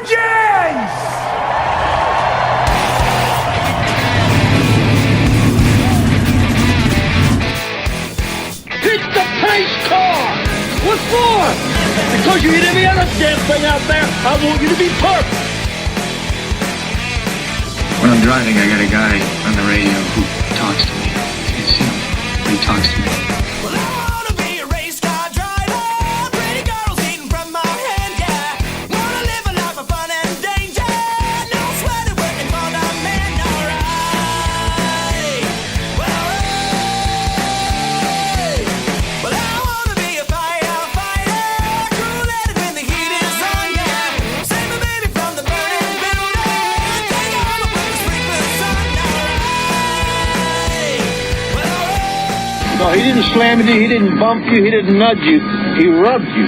vengeance! Hit the pace car! What for? Because you hit every other damn thing out there. I want you to be perfect. When I'm driving, I got a guy on the radio who talks to me. It's him. He talks to me. Well, I wanna be a race car driver. Pretty girls eating from my hand, yeah. Wanna live a life of fun and danger. No sweaty working for the man, alright. Well, I wanna be a firefighter. Cool-headed when the heat is on, yeah. Save my baby from the burning building. Take all the work, sprinklers on, alright. No, he didn't slam you, he didn't bump you, he didn't nudge you. He rubbed you.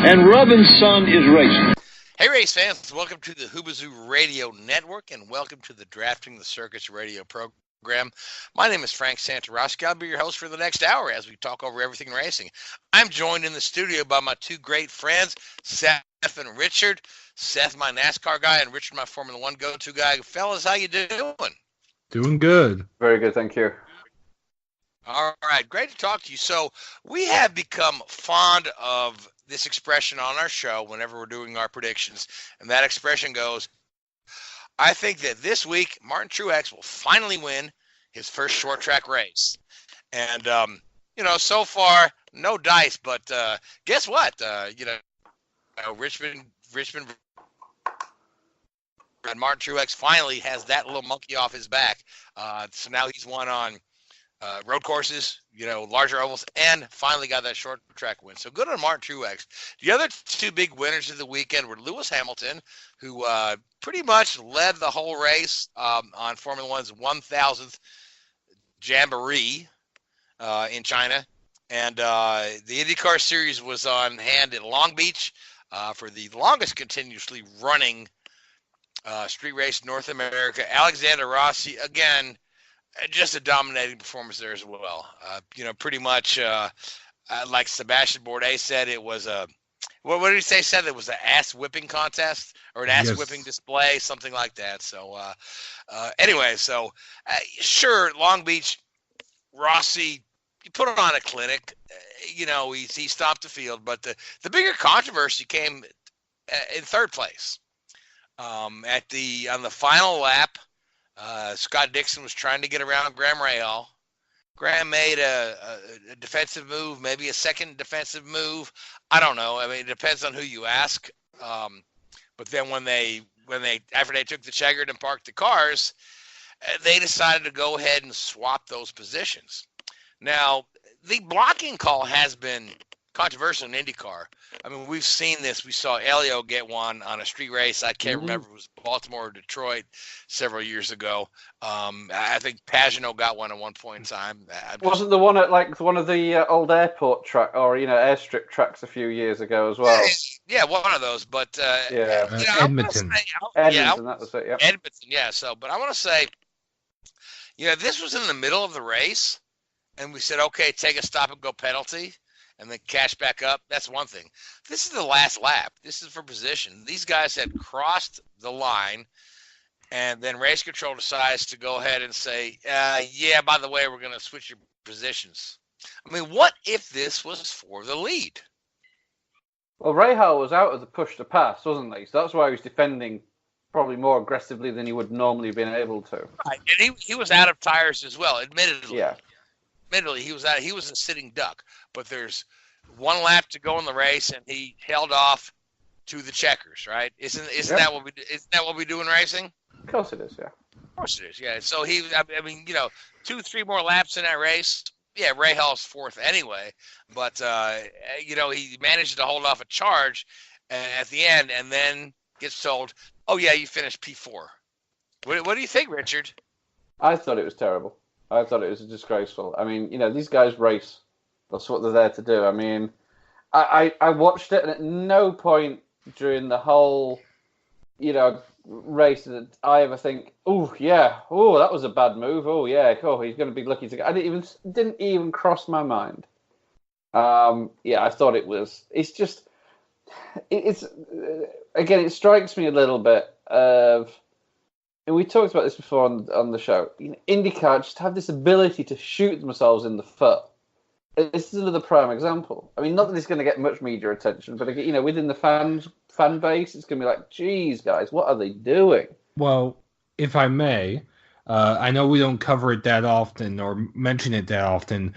And rubbing, son, is racing. Hey, race fans, welcome to the Hoobazoo Radio Network, and welcome to the Drafting the Circus radio program. My name is Frank Santoroski. I'll be your host for the next hour as we talk over everything racing. I'm joined in the studio by my two great friends, Seth and Richard. Seth, my NASCAR guy, and Richard, my Formula One go-to guy. Fellas, how you doing? Doing good. Very good, thank you. All right, great to talk to you. So we have become fond of this expression on our show whenever we're doing our predictions, and that expression goes, I think that this week Martin Truex will finally win his first short track race. And, so far, no dice, but guess what? Richmond and Martin Truex finally has that little monkey off his back. So now he's won on road courses, larger ovals, and finally got that short track win. So good on Martin Truex. The other two big winners of the weekend were Lewis Hamilton, who pretty much led the whole race on Formula One's 1,000th Jamboree in China. And the IndyCar Series was on hand in Long Beach for the longest continuously running street race in North America. Alexander Rossi, again, just a dominating performance there as well. Pretty much like Sebastian Bourdais said, it was a what did he say? Said it was an ass whipping contest or an ass whipping display, something like that. So anyway, sure, Long Beach, Rossi, he put on a clinic. He stopped the field, but the bigger controversy came in third place on the final lap. Scott Dixon was trying to get around Graham Rahal. Graham made a defensive move, maybe a second defensive move. I don't know. I mean, it depends on who you ask. But then when they after they took the checkered and parked the cars, they decided to go ahead and swap those positions. Now, the blocking call has been controversial in IndyCar. I mean, we've seen this. We saw Elio get one on a street race. I can't remember if it was Baltimore or Detroit several years ago. I think Pagano got one at one point in time. Wasn't the one at one of the old airport track or airstrip tracks a few years ago as well? Yeah, one of those. But Edmonton. Edmonton, that was it. Yeah. Edmonton. Yeah. So, but I want to say, this was in the middle of the race, and we said, okay, take a stop and go penalty, and then catch back up. That's one thing. This is the last lap. This is for position. These guys had crossed the line, and then race control decides to go ahead and say, by the way, we're going to switch your positions. I mean, what if this was for the lead? Well, Rahal was out of the push to pass, wasn't he? So that's why he was defending probably more aggressively than he would normally have been able to. Right. And he was out of tires as well, admittedly. Yeah. Admittedly, he was a sitting duck, but there's one lap to go in the race, and he held off to the checkers, right? Isn't that what we do in racing? Of course it is, yeah. Of course it is, yeah. So 2-3 more laps in that race. Yeah, Rahal's fourth anyway, but he managed to hold off a charge at the end, and then gets told, "Oh yeah, you finished P4." What do you think, Richard? I thought it was terrible. I thought it was disgraceful. I mean, these guys race. That's what they're there to do. I mean, I watched it, and at no point during the whole, race did I ever think, that was a bad move. He's going to be lucky to get. Didn't even cross my mind. I thought it's just it's again, it strikes me a little bit of, and we talked about this before on the show. IndyCar just have this ability to shoot themselves in the foot. This is another prime example. I mean, not that it's going to get much media attention, but within the fan base, it's going to be like, geez, guys, what are they doing? Well, if I may, I know we don't cover it that often or mention it that often.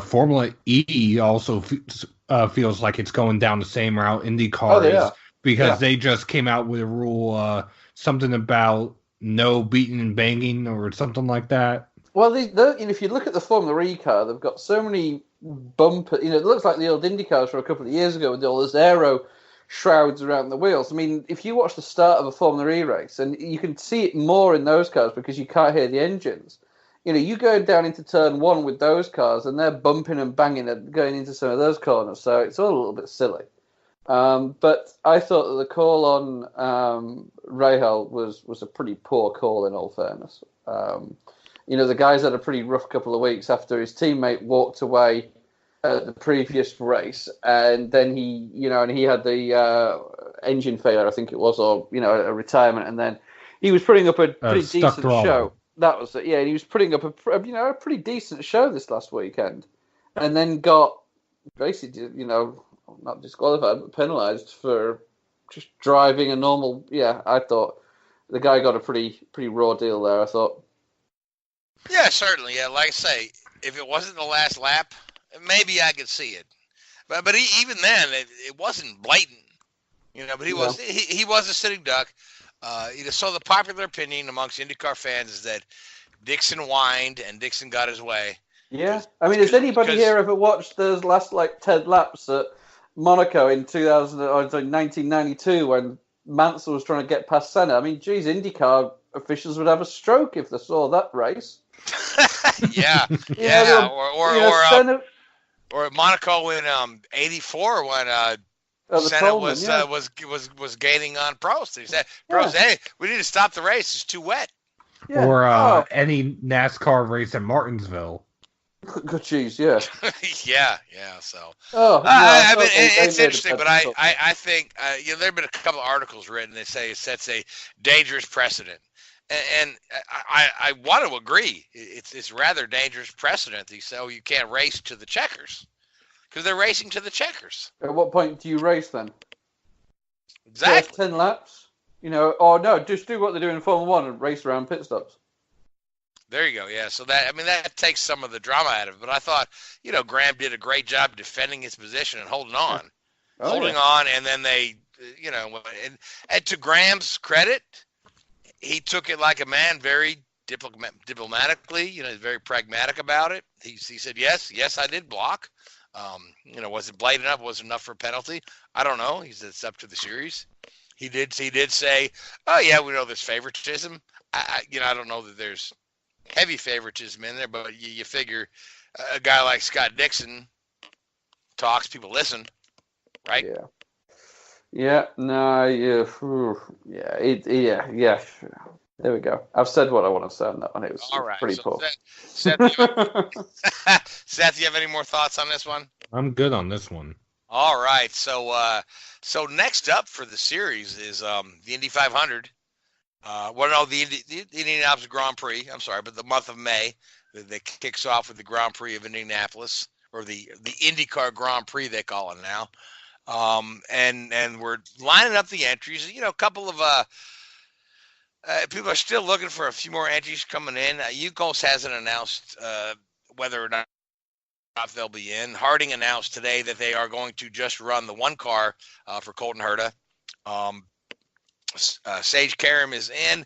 Formula E also feels like it's going down the same route IndyCar is, because they just came out with a rule, something about no beating and banging or something like that. Well, if you look at the Formula E car, they've got so many bumpers. It looks like the old Indy cars from a couple of years ago with all those aero shrouds around the wheels. I mean, if you watch the start of a Formula E race, and you can see it more in those cars because you can't hear the engines. You go down into turn one with those cars, and they're bumping and banging and going into some of those corners. So it's all a little bit silly. But I thought that the call on Rahal was a pretty poor call, in all fairness. The guy's had a pretty rough couple of weeks after his teammate walked away at the previous race, and then he had the engine failure, I think it was, or a retirement, and then he was putting up a pretty decent show. That was it. Yeah, he was putting up a pretty decent show this last weekend, and then got basically not disqualified but penalised for just driving a normal. Yeah, I thought the guy got a pretty raw deal there, I thought. Yeah, certainly. Yeah, like I say, if it wasn't the last lap, maybe I could see it. But even then, it wasn't blatant. But he was a sitting duck. So the popular opinion amongst IndyCar fans is that Dixon whined and Dixon got his way. Yeah, I mean, has anybody here ever watched those last 10 laps at Monaco in 1992 when Mansell was trying to get past Senna? I mean, geez, IndyCar officials would have a stroke if they saw that race. yeah. Or Monaco in '84 when Senna was gaining on Prost. He said, "Prost, hey, we need to stop the race. It's too wet." Yeah. Or any NASCAR race in Martinsville. Good cheese, yeah. yeah. So, I mean, it's interesting, but I think there have been a couple of articles written that say it sets a dangerous precedent. And I want to agree. It's rather dangerous precedent. So you can't race to the checkers because they're racing to the checkers. At what point do you race then? Exactly. First 10 laps, or no, just do what they do in Formula One and race around pit stops. There you go. Yeah. So that takes some of the drama out of it. But I thought, Graham did a great job defending his position and holding on, on, and then they, and to Graham's credit, he took it like a man, very diplomatically. He's very pragmatic about it. He said, yes, I did block. Was it blatant enough? Was it enough for a penalty? I don't know. He said it's up to the series. He did say, oh yeah, we know there's favoritism. I don't know that there's heavy favoritism in there, but you figure a guy like Scott Dixon talks, people listen, right? Yeah. Yeah, no, yeah. There we go. I've said what I want to say on that one. It was pretty poor. Seth, you have any more thoughts on this one? I'm good on this one. All right. So next up for the series is the Indy 500. The Indianapolis Grand Prix. I'm sorry, but the month of May that kicks off with the Grand Prix of Indianapolis, or the IndyCar Grand Prix they call it now. And we're lining up the entries. A couple of people are still looking for a few more entries coming in. Yukos hasn't announced whether or not they'll be in. Harding announced today that they are going to just run the one car for Colton Herta. Sage Karam is in.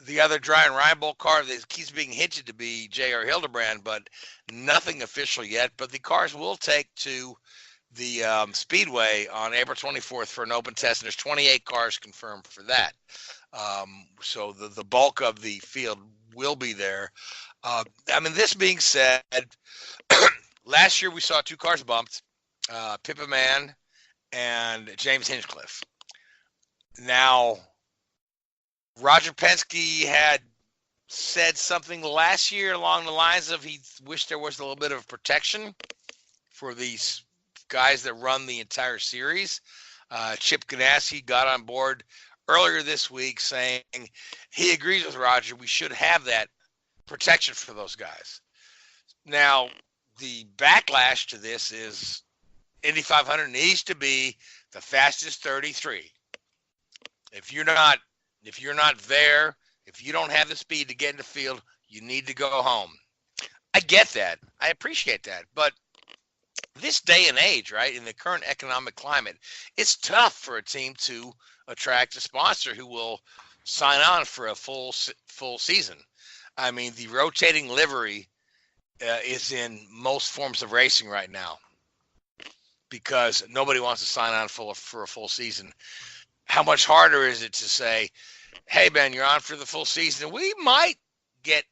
The other Dry and Reinbold car that keeps being hinted to be J.R. Hildebrand, but nothing official yet. But the cars will take to the Speedway on April 24th for an open test, and there's 28 cars confirmed for that. So the bulk of the field will be there. This being said, last year we saw two cars bumped, Pippa Mann and James Hinchcliffe. Now, Roger Penske had said something last year along the lines of he wished there was a little bit of protection for these guys that run the entire series. Chip Ganassi got on board earlier this week saying he agrees with Roger. We should have that protection for those guys. Now, the backlash to this is Indy 500 needs to be the fastest 33. If you're not there, if you don't have the speed to get in the field, you need to go home. I get that. I appreciate that. But this day and age, right, in the current economic climate, it's tough for a team to attract a sponsor who will sign on for a full season. I mean, the rotating livery is in most forms of racing right now because nobody wants to sign on for a full season. How much harder is it to say, hey, Ben, you're on for the full season. We might get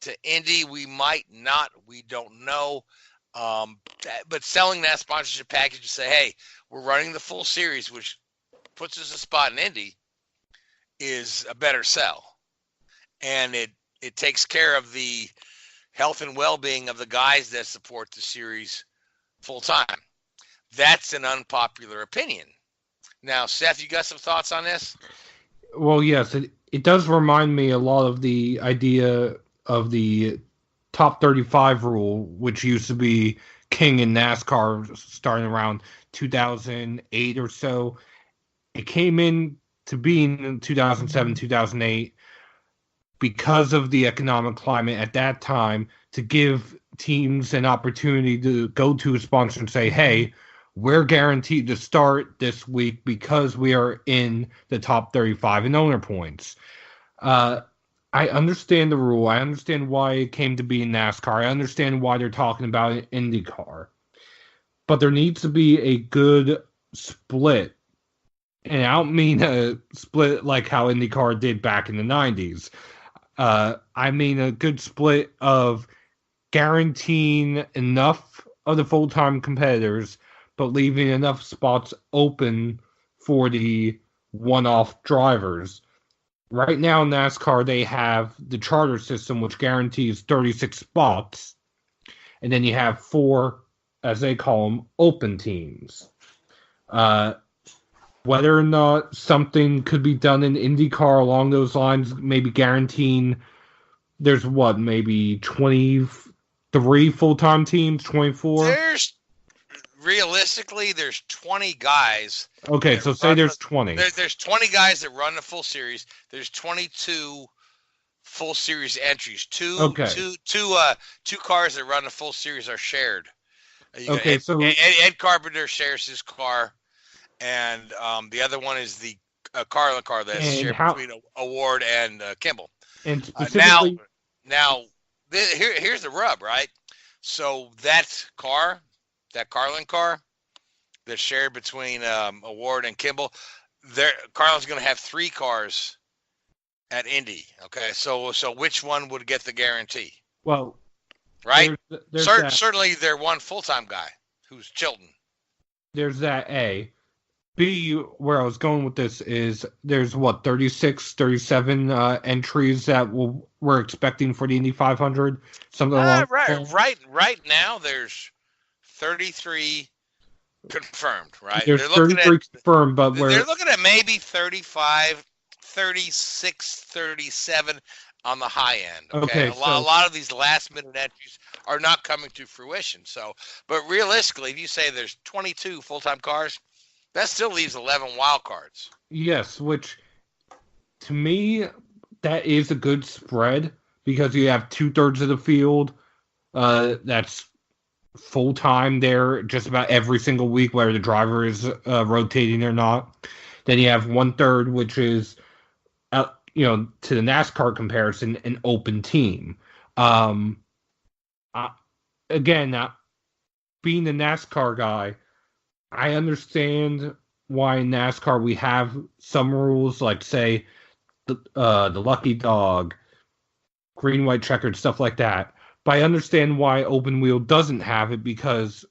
to Indy. We might not. We don't know. But selling that sponsorship package to say, hey, we're running the full series, which puts us a spot in Indy, is a better sell. And it takes care of the health and well-being of the guys that support the series full time. That's an unpopular opinion. Now, Seth, you got some thoughts on this? Well, yes, it does remind me a lot of the idea of the top 35 rule, which used to be king in NASCAR starting around 2008 or so. It came in to being in 2007, 2008 because of the economic climate at that time to give teams an opportunity to go to a sponsor and say, hey, we're guaranteed to start this week because we are in the top 35 in owner points. I understand the rule. I understand why it came to be in NASCAR. I understand why they're talking about it in IndyCar. But there needs to be a good split. And I don't mean a split like how IndyCar did back in the 90s. I mean a good split of guaranteeing enough of the full-time competitors but leaving enough spots open for the one-off drivers. Right now in NASCAR, they have the charter system, which guarantees 36 spots. And then you have 4, as they call them, open teams. Whether or not something could be done in IndyCar along those lines, maybe guaranteeing there's maybe 23 full-time teams, 24? Realistically, there's 20 guys. Okay, so say there's 20. There's 20 guys that run the full series. There's 22 full series entries. Two cars that run the full series are shared. So Ed Carpenter shares his car, and the other one is the Carlin car that's shared between Award and Kimball. And specifically, here's the rub, right? So that Carlin car that's shared between Award and Kimball, Carlin's going to have 3 cars at Indy. Okay, so which one would get the guarantee? Well, right? Certainly, their one full-time guy, who's Chilton. There's that A. B, where I was going with this is there's 36, 37 entries that we're expecting for the Indy 500. Something along right now, there's 33 confirmed, right? There's 33 confirmed, but they're looking at maybe 35, 36, 37 on the high end. Okay, a lot of these last-minute entries are not coming to fruition. So, but realistically, if you say there's 22 full-time cars, that still leaves 11 wild cards. Yes, which to me, that is a good spread because you have 2/3 of the field that's full-time there just about every single week, whether the driver is rotating or not. Then you have 1/3, which is, to the NASCAR comparison, an open team. Being the NASCAR guy, I understand why in NASCAR we have some rules, like, say, the lucky dog, green, white, checkered, stuff like that. But I understand why open wheel doesn't have it because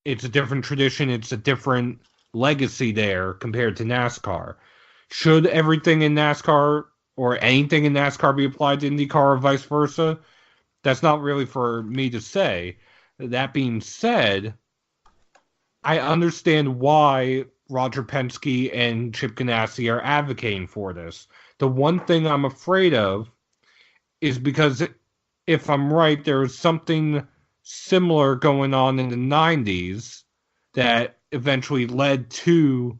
it's a different tradition. It's a different legacy there compared to NASCAR. Should everything in NASCAR or anything in NASCAR be applied to IndyCar or vice versa? That's not really for me to say. That being said, I understand why Roger Penske and Chip Ganassi are advocating for this. The one thing I'm afraid of is because if I'm right, there was something similar going on in the 90s that eventually led to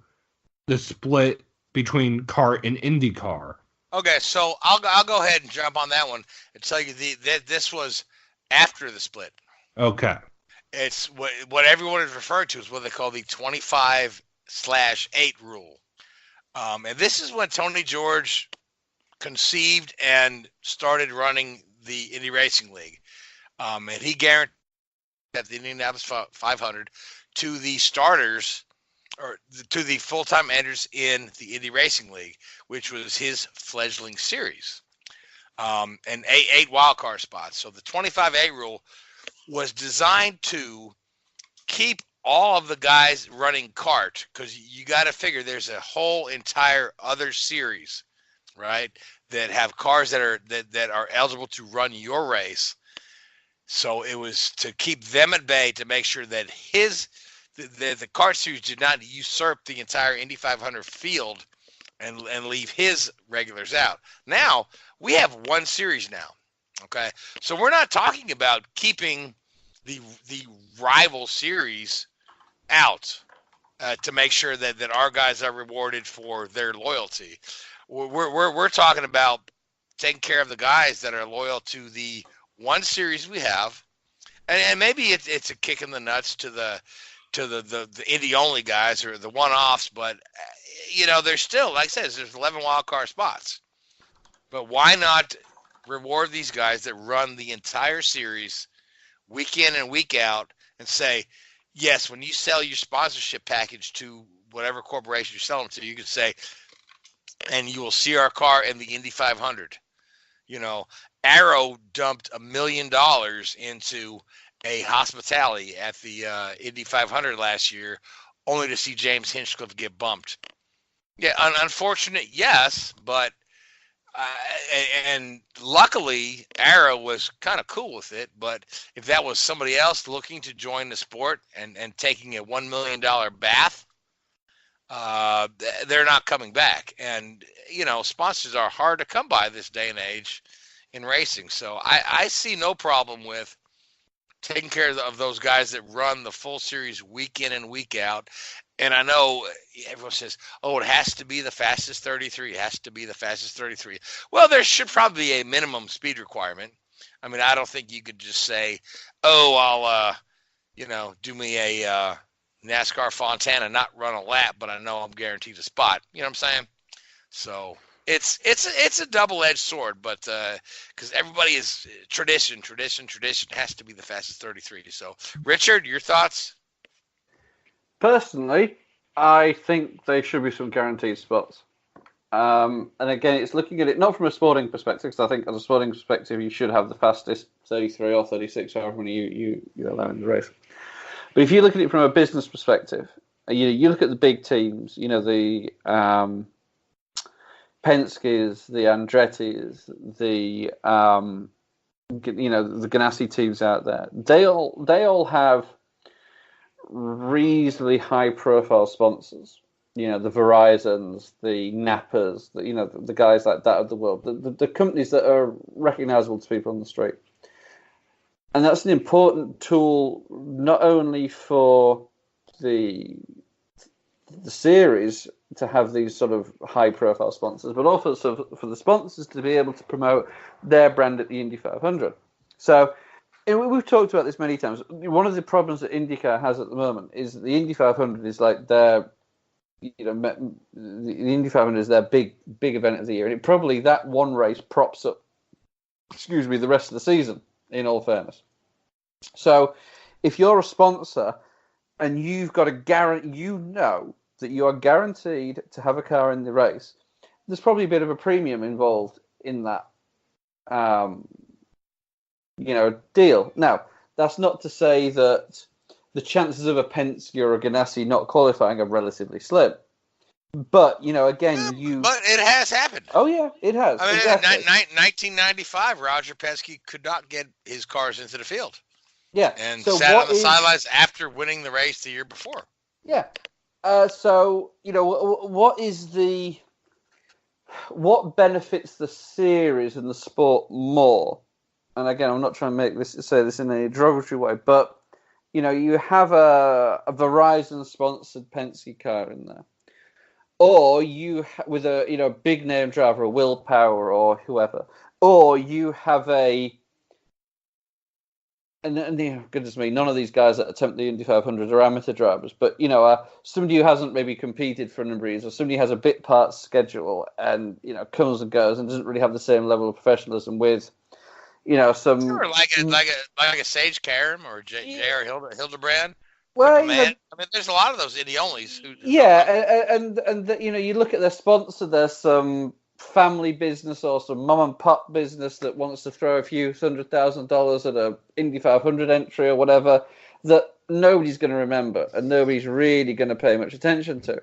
the split between kart and IndyCar. Okay, so I'll go ahead and jump on that one and tell you that this was after the split. Okay. It's what everyone is referred to is what they call the 25/8 rule. And this is when Tony George conceived and started running the Indy Racing League. And he guaranteed that the Indianapolis 500 to the starters or to the full-time enters in the Indy Racing League, which was his fledgling series, and eight wildcard spots. So the 25A rule was designed to keep all of the guys running kart, because you got to figure there's a whole entire other series, right, that have cars that are eligible to run your race. So it was to keep them at bay, to make sure that the kart series did not usurp the entire Indy 500 field and leave his regulars out. Now we have one series now. Okay, so we're not talking about keeping the rival series out to make sure that our guys are rewarded for their loyalty. We're talking about taking care of the guys that are loyal to the one series we have, and maybe it's a kick in the nuts to the Indy only guys or the one-offs, but there's still, like I said, there's 11 wild card spots. But why not reward these guys that run the entire series week in and week out and say, yes, when you sell your sponsorship package to whatever corporation you're selling to, you can say, and you will see our car in the Indy 500. Arrow dumped $1 million into a hospitality at the Indy 500 last year, only to see James Hinchcliffe get bumped. Yeah, unfortunate, yes, but and luckily Arrow was kind of cool with it. But if that was somebody else looking to join the sport and taking a $1 million bath, they're not coming back. And sponsors are hard to come by this day and age in racing. So I see no problem with taking care of those guys that run the full series week in and week out. And I know everyone says, oh, it has to be the fastest 33. It has to be the fastest 33. Well, there should probably be a minimum speed requirement. I mean, I don't think you could just say, oh, I'll, do me a NASCAR Fontana, not run a lap, but I know I'm guaranteed a spot. You know what I'm saying? So it's a double-edged sword, but because everybody is tradition has to be the fastest 33. So, Richard, your thoughts? Personally, I think there should be some guaranteed spots. And again, it's looking at it not from a sporting perspective, because I think as a sporting perspective, you should have the fastest 33 or 36, however many you allow in the race. But if you look at it from a business perspective, you look at the big teams, the Penske's, the Andretti's, the the Ganassi teams out there. They all have reasonably high profile sponsors. The Verizons, the Napas, the guys like that of the world, the companies that are recognizable to people on the street. And that's an important tool not only for the series to have these sort of high profile sponsors, but also for the sponsors to be able to promote their brand at the Indy 500. So we've talked about this many times. One of the problems that IndyCar has at the moment is that the Indy 500 is like their, the Indy 500 is their big event of the year, and probably that one race props up, the rest of the season. In all fairness, so if you're a sponsor and you've got a guarantee, that you are guaranteed to have a car in the race, there's probably a bit of a premium involved in that. Deal. Now, that's not to say that the chances of a Penske or a Ganassi not qualifying are relatively slim. But, again, But it has happened. Oh, yeah, it has. I mean, exactly. 1995, Roger Penske could not get his cars into the field. Yeah. And so sat on the sidelines after winning the race the year before. Yeah. So what benefits the series and the sport more? And again, I'm not trying to say this in a derogatory way, but you have a Verizon sponsored Penske car in there, or with a big name driver, a Willpower or whoever, or you have and goodness me, none of these guys that attempt the Indy 500 are amateur drivers, but somebody who hasn't maybe competed for a number of years, or somebody who has a bit part schedule and comes and goes and doesn't really have the same level of professionalism with some Sure, like a Sage Karam or J.R. Hildebrand. Well, Man, I mean, there's a lot of those indie onlys. You look at their sponsor. There's some family business or some mom and pop business that wants to throw a few $100,000 at a Indy 500 entry or whatever that nobody's going to remember and nobody's really going to pay much attention to.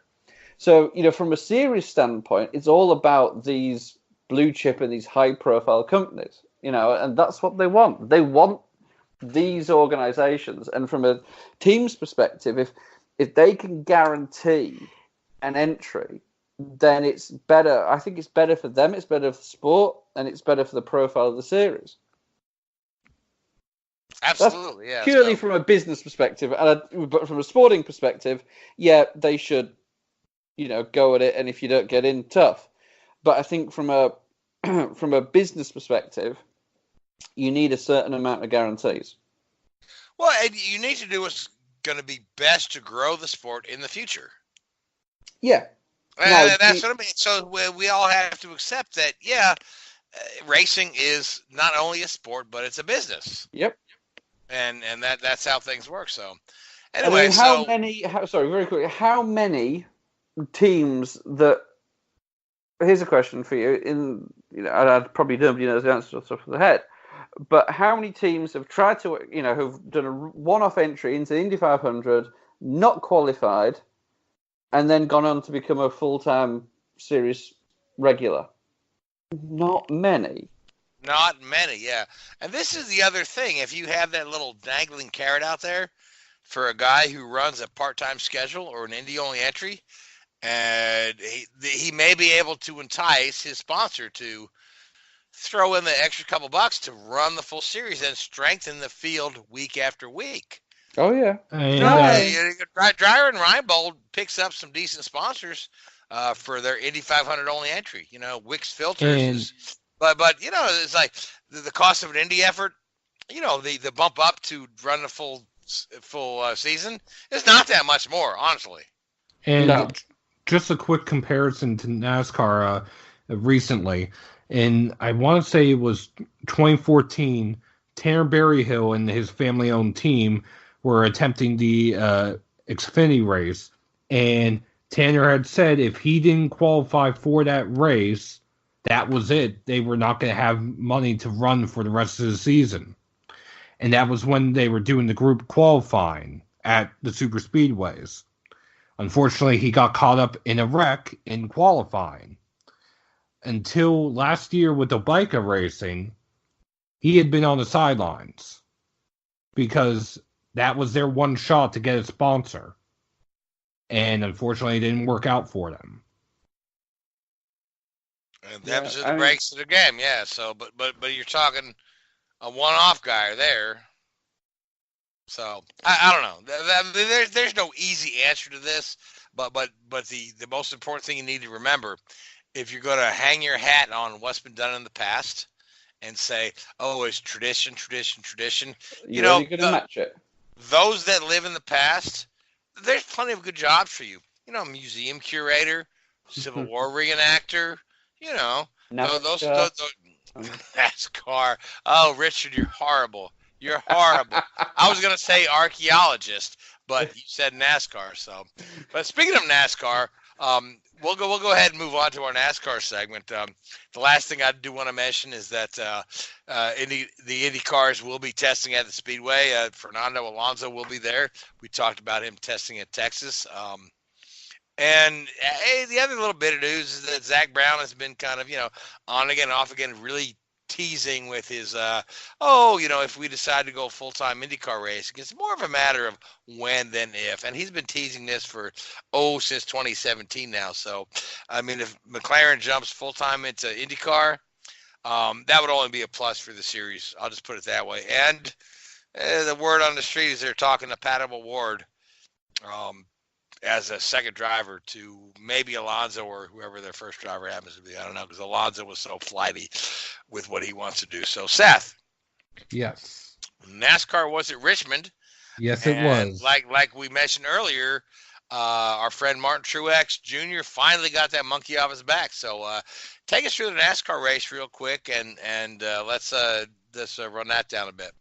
So, from a series standpoint, it's all about these blue chip and these high profile companies, and that's what they want. They want these organizations, and from a team's perspective, if they can guarantee an entry, then it's better. I think it's better for them, it's better for the sport, and it's better for the profile of the series. Absolutely, yeah. Purely from a business perspective, but from a sporting perspective, yeah, they should, go at it, and if you don't get in, tough. But I think from a from a business perspective, you need a certain amount of guarantees. Well, and you need to do what's going to be best to grow the sport in the future. Yeah. That's what I mean. So we all have to accept that, racing is not only a sport, but it's a business. Yep. And that's how things work. So anyway, very quickly, how many teams that... Here's a question for you. I'd probably nobody knows the answer off the top of the head. But how many teams have tried to, who've done a one-off entry into the Indy 500, not qualified, and then gone on to become a full-time series regular? Not many. Not many, yeah. And this is the other thing. If you have that little dangling carrot out there for a guy who runs a part-time schedule or an Indy-only entry, and he may be able to entice his sponsor to throw in the extra couple bucks to run the full series and strengthen the field week after week. Oh, yeah. Dreyer and Reinbold picks up some decent sponsors for their Indy 500 only entry. Wix Filters. But it's like the cost of an Indy effort, the bump up to run the full season is not that much more, honestly. And just a quick comparison to NASCAR recently. And I want to say it was 2014, Tanner Berryhill and his family-owned team were attempting the Xfinity race. And Tanner had said if he didn't qualify for that race, that was it. They were not going to have money to run for the rest of the season. And that was when they were doing the group qualifying at the super speedways. Unfortunately, he got caught up in a wreck in qualifying. Until last year with the Bica racing, he had been on the sidelines because that was their one shot to get a sponsor. And unfortunately, it didn't work out for them. And that was the breaks of the game, yeah. So, but you're talking a one-off guy there. So I don't know. There's no easy answer to this, but the most important thing you need to remember, if you're going to hang your hat on what's been done in the past and say, oh, it's tradition, you're going to match it. Those that live in the past, there's plenty of good jobs for you. Museum curator, Civil War reenactor, NASCAR. NASCAR. Oh, Richard, you're horrible. You're horrible. I was going to say archaeologist, but you said NASCAR. So, but speaking of NASCAR, we'll go ahead and move on to our NASCAR segment. The last thing I do want to mention is that the Indy cars will be testing at the Speedway. Fernando Alonso will be there. We talked about him testing at Texas. And the other little bit of news is that Zach Brown has been kind of, on again, off again, really teasing with his, if we decide to go full-time IndyCar racing, it's more of a matter of when than if. And he's been teasing this since 2017 now. So, I mean, if McLaren jumps full-time into IndyCar, that would only be a plus for the series. I'll just put it that way. And the word on the street is they're talking to Pat Ward as a second driver to maybe Alonso or whoever their first driver happens to be. I don't know, because Alonso was so flighty with what he wants to do. So, Seth. Yes. NASCAR was at Richmond. Yes, it was. Like we mentioned earlier, our friend Martin Truex Jr. finally got that monkey off his back. So take us through the NASCAR race real quick, and let's run that down a bit.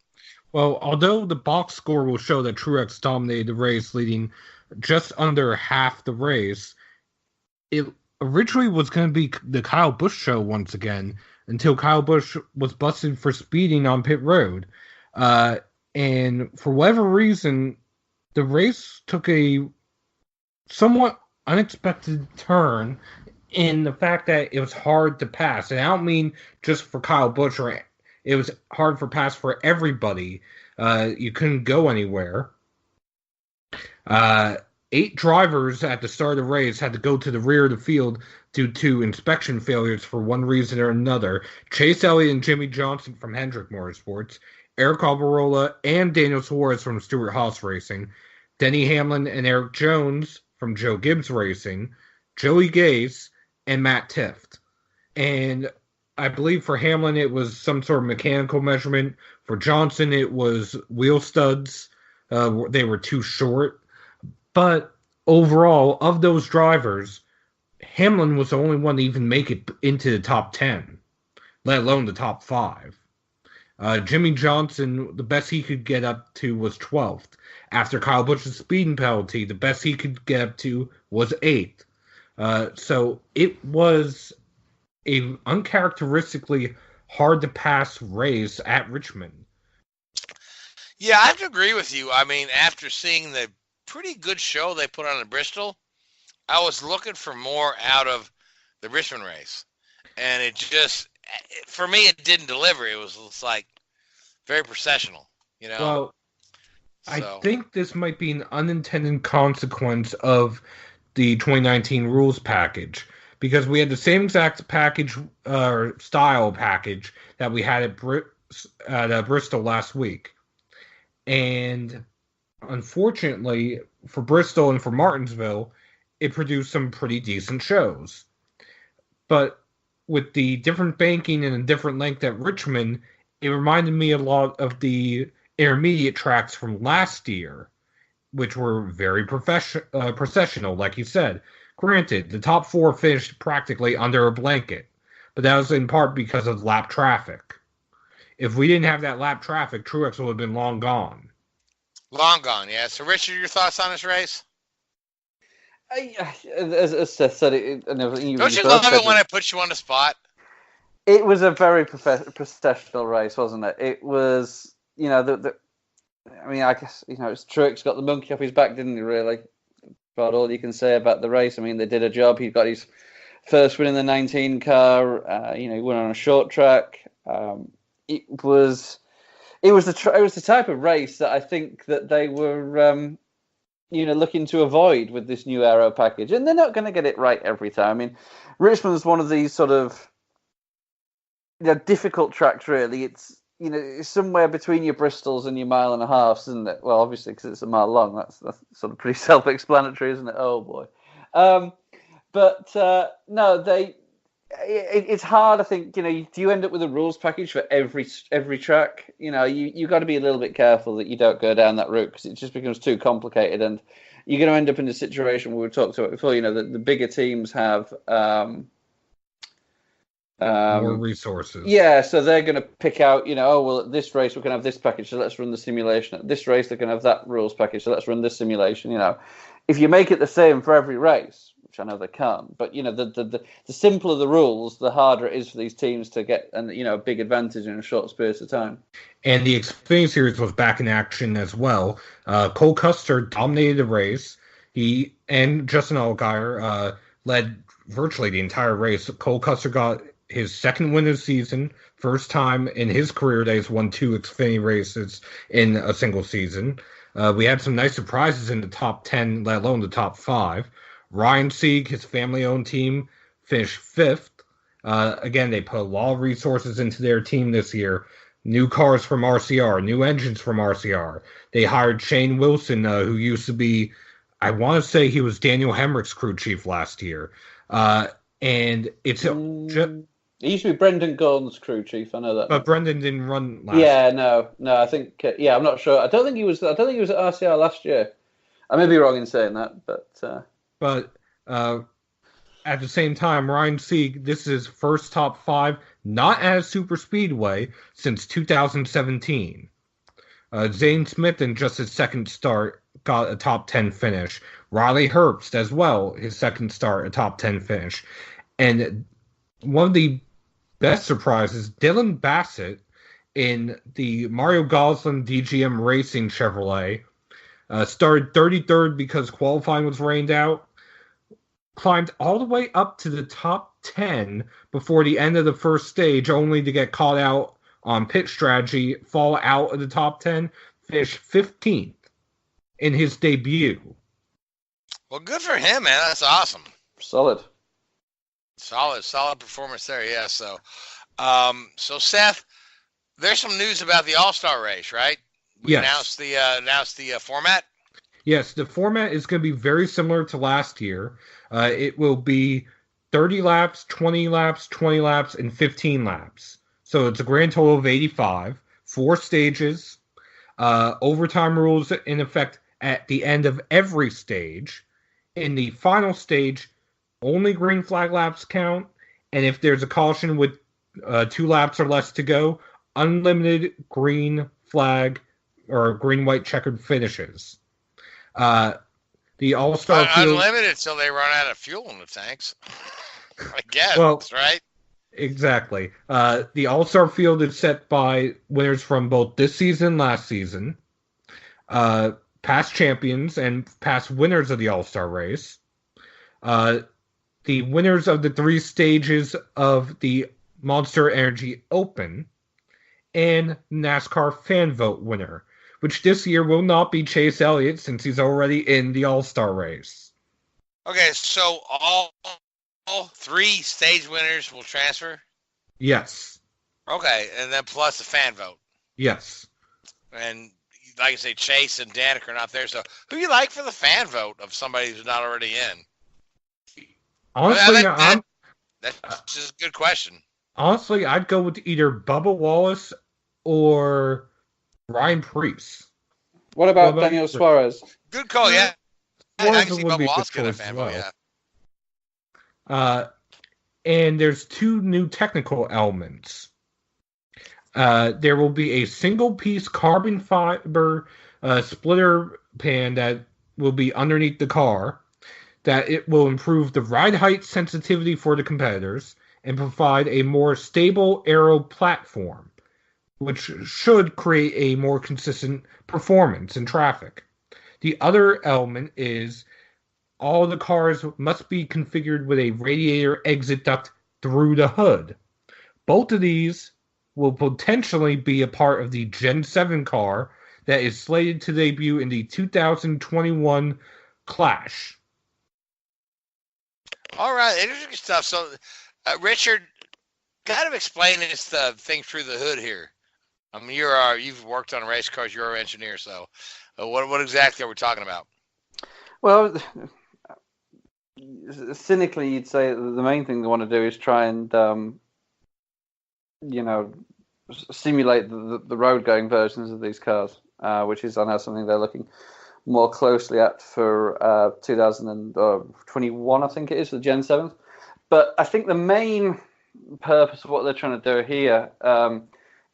Well, although the box score will show that Truex dominated the race, leading just under half the race, it originally was going to be the Kyle Busch show once again, until Kyle Busch was busted for speeding on pit road. And for whatever reason, the race took a somewhat unexpected turn in the fact that it was hard to pass. And I don't mean just for Kyle Busch, it was hard for pass for everybody. You couldn't go anywhere. 8 drivers at the start of the race had to go to the rear of the field due to inspection failures for one reason or another. Chase Elliott and Jimmy Johnson from Hendrick Motorsports, Eric Almirola and Daniel Suarez from Stewart-Haas Racing, Denny Hamlin and Eric Jones from Joe Gibbs Racing, Joey Gase, and Matt Tifft. And I believe for Hamlin it was some sort of mechanical measurement. For Johnson it was wheel studs. They were too short. But overall, of those drivers, Hamlin was the only one to even make it into the top 10, let alone the top 5. Jimmy Johnson, the best he could get up to was 12th. After Kyle Busch's speeding penalty, the best he could get up to was 8th. So it was a uncharacteristically hard-to-pass race at Richmond. Yeah, I have to agree with you. I mean, after seeing the pretty good show they put on in Bristol, I was looking for more out of the Richmond race. And it just, for me, it didn't deliver. It was like very processional, you know? Well, I think this might be an unintended consequence of the 2019 rules package, because we had the same exact package or style package that we had at Bristol last week. And unfortunately, for Bristol and for Martinsville, it produced some pretty decent shows. But with the different banking and a different length at Richmond, it reminded me a lot of the intermediate tracks from last year, which were very processional, like you said. Granted, the top 4 finished practically under a blanket, but that was in part because of lap traffic. If we didn't have that lap traffic, Truex would have been long gone. Long gone, yeah. So, Richard, your thoughts on this race? As Seth said, don't you love it when I put you on the spot? It was a very processional race, wasn't it? It was, I guess, Truex got the monkey off his back, didn't he, really? About all you can say about the race. I mean, they did a job. He got his first win in the 19 car. He went on a short track. It was the type of race that I think that they were, looking to avoid with this new aero package. And they're not going to get it right every time. I mean, Richmond's one of these sort of difficult tracks, really. It's, it's somewhere between your Bristols and your 1.5 miles, isn't it? Well, obviously, because it's a mile long. That's sort of pretty self-explanatory, isn't it? Oh, boy. No, it's hard, I think. Do you end up with a rules package for every track? You got to be a little bit careful that you don't go down that route, because it just becomes too complicated, and you're going to end up in a situation where we talked about before. The bigger teams have more resources. Yeah, so they're going to pick out, at this race we're going to have this package, so let's run the simulation. At this race they're going to have that rules package, so let's run this simulation. If you make it the same for every race, which I know they can't, but the simpler the rules, the harder it is for these teams to get a big advantage in a short space of time. And the Xfinity Series was back in action as well. Cole Custer dominated the race. He and Justin Allgaier led virtually the entire race. Cole Custer got his second win of the season, first time in his career that he's won 2 Xfinity races in a single season. We had some nice surprises in the top 10, let alone the top 5. Ryan Sieg, his family-owned team, finished 5th. Again, they put a lot of resources into their team this year. New cars from RCR, new engines from RCR. They hired Shane Wilson, who used to be, I want to say he was Daniel Hemrick's crew chief last year. And it's... He used to be Brendan Gordon's crew chief. I know that. But Brendan didn't run last year. Yeah, no. I think I'm not sure. I don't think he was at RCR last year. I may be wrong in saying that, but. But at the same time, Ryan Sieg, this is his first top 5, not at a super speedway, since 2017. Zane Smith, in just his second start, got a top 10 finish. Riley Herbst, as well, his second start, a top 10 finish. And one of the best surprises, Dylan Bassett, in the Mario Gosselin DGM Racing Chevrolet, started 33rd because qualifying was rained out, climbed all the way up to the top 10 before the end of the first stage, only to get caught out on pit strategy, fall out of the top 10, finish 15th in his debut. Well, good for him, man. That's awesome. Solid performance there. Yeah. So, so Seth, there's some news about the All-Star race, right? We Yes. announced the format. Yes, the format is going to be very similar to last year. It will be 30 laps, 20 laps, 20 laps, and 15 laps. So it's a grand total of 85, 4 stages, overtime rules in effect at the end of every stage. In the final stage, only green flag laps count, and if there's a caution with 2 laps or less to go, unlimited green flag or green-white checkered finishes. The All-Star field... Unlimited till they run out of fuel in the tanks. I guess, well, right? Exactly. The All-Star field is set by winners from both this season and last season, past champions and past winners of the All-Star race, the winners of the 3 stages of the Monster Energy Open, and NASCAR fan vote winner, which this year will not be Chase Elliott since he's already in the All-Star race. Okay, so all 3 stage winners will transfer? Yes. Okay, and then plus the fan vote. Yes. And like I say, Chase and Danica are not there. So who do you like for the fan vote of somebody who's not already in? Honestly, that's just a good question. Honestly, I'd go with either Bubba Wallace or Ryan Preece. What about Daniel Suarez? Good call, yeah. I can see would Bubba be a Wallace good getting a choice fan as vote, well. yeah. And there's 2 new technical elements. There will be a single-piece carbon fiber splitter pan that will be underneath the car, that it will improve the ride height sensitivity for the competitors and provide a more stable aero platform, which should create a more consistent performance in traffic. The other element is all the cars must be configured with a radiator exit duct through the hood. Both of these will potentially be a part of the Gen 7 car that is slated to debut in the 2021 Clash. All right, interesting stuff. So, Richard, kind of explain this thing through the hood here. I mean, you've worked on race cars. You're an engineer, so what exactly are we talking about? Well, cynically, you'd say that the main thing they want to do is try and, simulate the road-going versions of these cars, which is, I know, something they're looking more closely at for 2021, I think it is, for the Gen 7. But I think the main purpose of what they're trying to do here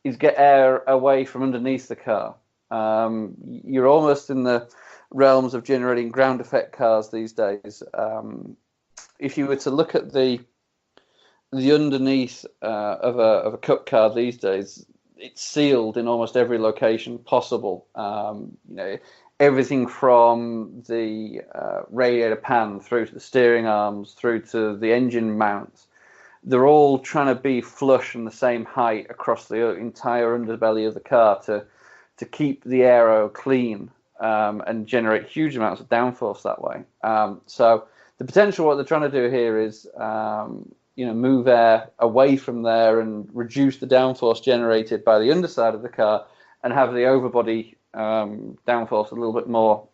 is get air away from underneath the car. You're almost in the realms of generating ground effect cars these days. If you were to look at the underneath of a Cup car these days, it's sealed in almost every location possible. Everything from the radiator pan through to the steering arms, through to the engine mounts. they're all trying to be flush and the same height across the entire underbelly of the car to keep the aero clean and generate huge amounts of downforce that way. So the potential, what they're trying to do here is, move air away from there and reduce the downforce generated by the underside of the car and have the overbody downforce a little bit more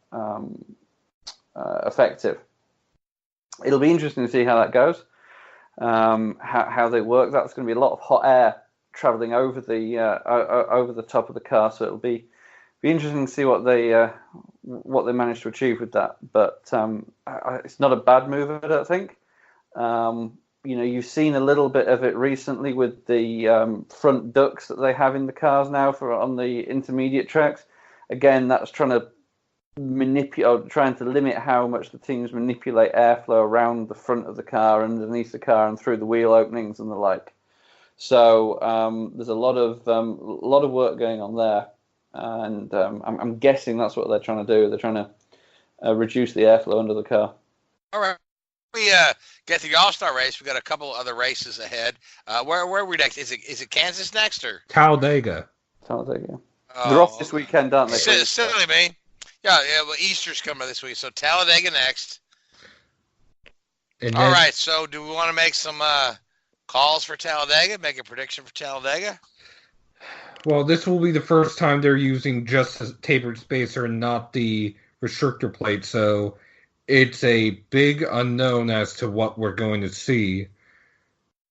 effective. It'll be interesting to see how that goes, how they work. That's going to be a lot of hot air traveling over the top of the car, so it'll be interesting to see what they manage to achieve with that. But it's not a bad move, I don't think. You've seen a little bit of it recently with the front ducts that they have in the cars now on the intermediate tracks. Again, that's trying to limit how much the teams manipulate airflow around the front of the car, underneath the car, and through the wheel openings and the like. So there's a lot of work going on there, and I'm guessing that's what they're trying to do. They're trying to reduce the airflow under the car. All right. We get to the All-Star race. We got a couple other races ahead. Where are we next? Is it Kansas next or Talladega? Talladega. They're off this weekend, aren't they? Silly me. Yeah. Well, Easter's coming this week, so Talladega next. All right. So, do we want to make some calls for Talladega? Make a prediction for Talladega? Well, this will be the first time they're using just a tapered spacer and not the restrictor plate, so it's a big unknown as to what we're going to see.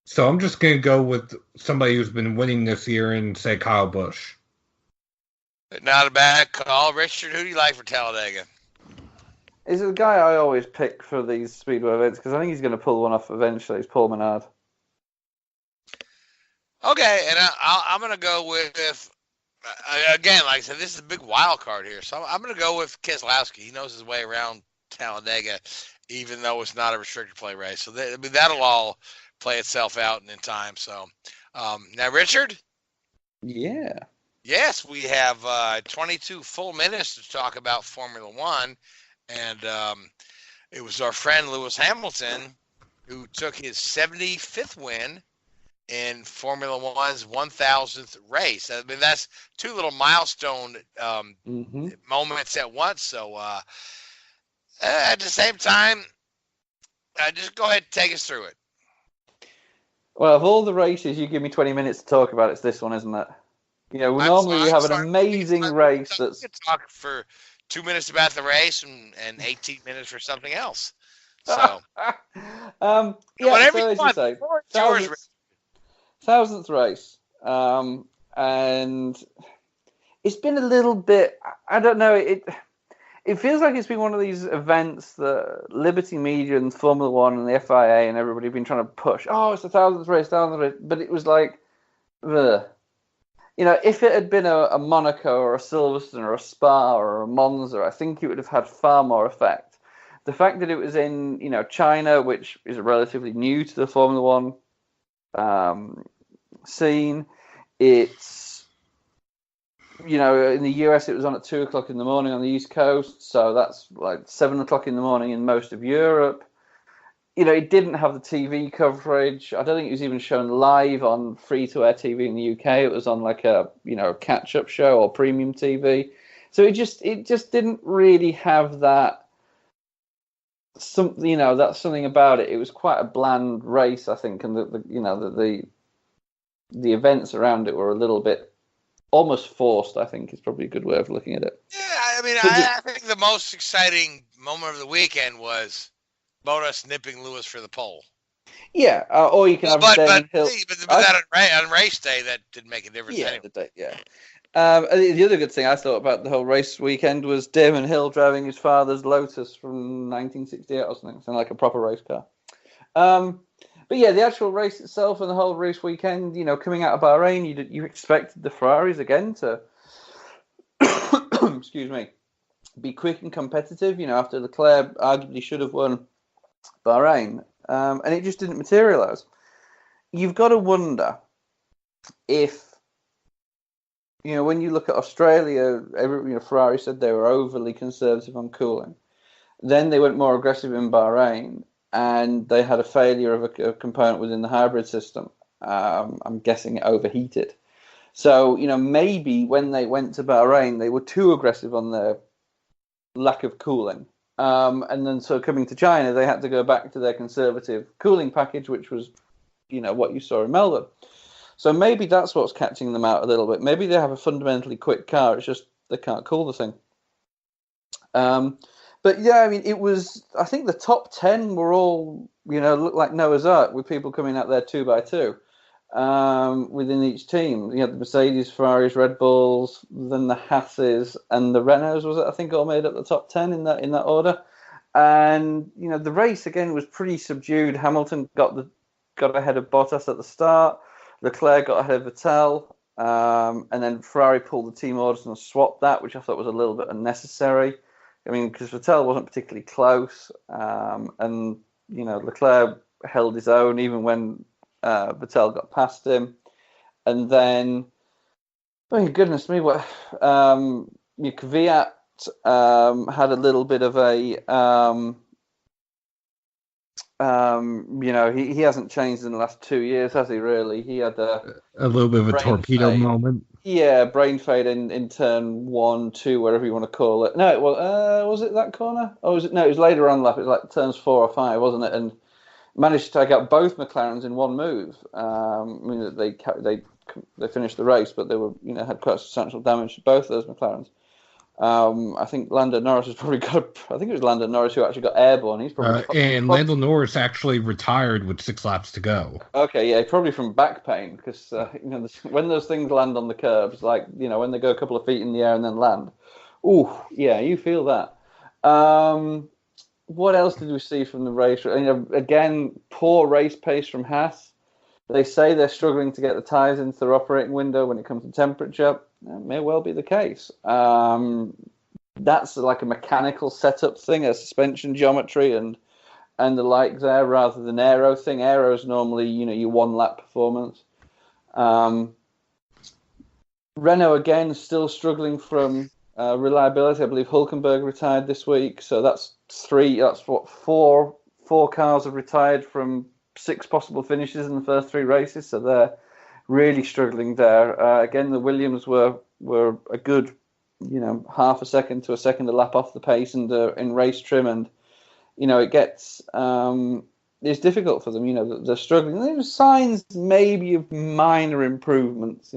So I'm just going to go with somebody who's been winning this year and say Kyle Busch. Not a bad call. Richard, who do you like for Talladega? Is it the guy I always pick for these speedway events? Because I think he's going to pull one off eventually. It's Paul Menard. Okay, and I'm going to go with, again, like I said, this is a big wild card here. So I'm going to go with Keselowski. He knows his way around Talladega, even though it's not a restricted play race. So that'll all play itself out in time. So now, Richard? Yeah. Yes, we have 22 full minutes to talk about Formula One. And it was our friend Lewis Hamilton who took his 75th win in Formula One's 1,000th race. I mean, that's two little milestone moments at once. So at the same time, just go ahead and take us through it. Well, of all the races, you give me 20 minutes to talk about, it's this one, isn't it? We have an amazing race that's... We could talk for 2 minutes about the race and 18 minutes for something else. So, whatever you want. Say, 1,000th race. And it's been a little bit, I don't know, it feels like it's been one of these events that Liberty Media and Formula One and the FIA and everybody have been trying to push. Oh, it's the 1,000th race, 1,000th race. But it was like, ugh. If it had been a Monaco or a Silverstone or a Spa or a Monza, I think it would have had far more effect. The fact that it was in, China, which is relatively new to the Formula One scene, it's, in the US it was on at 2 o'clock in the morning on the East Coast, so that's like 7 o'clock in the morning in most of Europe. It didn't have the TV coverage. I don't think it was even shown live on free-to-air TV in the UK. It was on like a catch-up show or premium TV. So it just didn't really have that that's something about it. It was quite a bland race, I think, and the events around it were a little bit almost forced, I think is probably a good way of looking at it. Yeah, I mean, I think the most exciting moment of the weekend was Bottas nipping Lewis for the pole. Yeah, or you can have Damon Hill. But that on race day, that didn't make a difference anyway. The other good thing I thought about the whole race weekend was Damon Hill driving his father's Lotus from 1968 or something like a proper race car. But yeah, the actual race itself and the whole race weekend, coming out of Bahrain, you expected the Ferraris again to, excuse me, be quick and competitive. After Leclerc arguably should have won Bahrain, and it just didn't materialize. You've got to wonder if, when you look at Australia, Ferrari said they were overly conservative on cooling. Then they went more aggressive in Bahrain, and they had a failure of a component within the hybrid system. I'm guessing it overheated. So, maybe when they went to Bahrain, they were too aggressive on their lack of cooling. And then so coming to China, they had to go back to their conservative cooling package, which was, what you saw in Melbourne. So maybe that's what's catching them out a little bit. Maybe they have a fundamentally quick car. It's just they can't cool the thing. But yeah, I mean, I think the top 10 were all, looked like Noah's Ark with people coming out there 2x2 within each team. You had the Mercedes, Ferraris, Red Bulls, then the Hasses and the Renaults, was it? I think all made up the top 10 in that order. And, the race again was pretty subdued. Hamilton got ahead of Bottas at the start. Leclerc got ahead of Vettel. And then Ferrari pulled the team orders and swapped that, which I thought was a little bit unnecessary. I mean, because Vettel wasn't particularly close, and Leclerc held his own even when Vettel got past him. And then, oh goodness me, what Kvyat had a little bit of a he hasn't changed in the last 2 years, has he? Really, he had a little bit of a torpedo moment. Yeah, brain fade in turn 1, 2, whatever you want to call it. No, was it that corner? Or was it? No, it was later on lap. It was like turns 4 or 5, wasn't it? And managed to take out both McLarens in one move. I mean, they finished the race, but they were had quite substantial damage to both of those McLarens. I think Lando Norris has probably got. I think it was Lando Norris who actually got airborne. He's probably Lando Norris actually retired with 6 laps to go. Okay, yeah, probably from back pain because when those things land on the curbs, like when they go a couple of feet in the air and then land. Ooh, yeah, you feel that. What else did we see from the race? Again, poor race pace from Haas. They say they're struggling to get the tyres into their operating window when it comes to temperature. That may well be the case. That's like a mechanical setup thing, a suspension geometry and the like there, rather than aero thing. Aero is normally, your 1 lap performance. Renault again still struggling from reliability. I believe Hülkenberg retired this week, so that's 3. That's what 4 cars have retired from 6 possible finishes in the first 3 races. So they're really struggling there. Again, the Williams were a good, half a second to a second a lap off the pace and in race trim, and it gets it's difficult for them. They're struggling. There's signs maybe of minor improvements.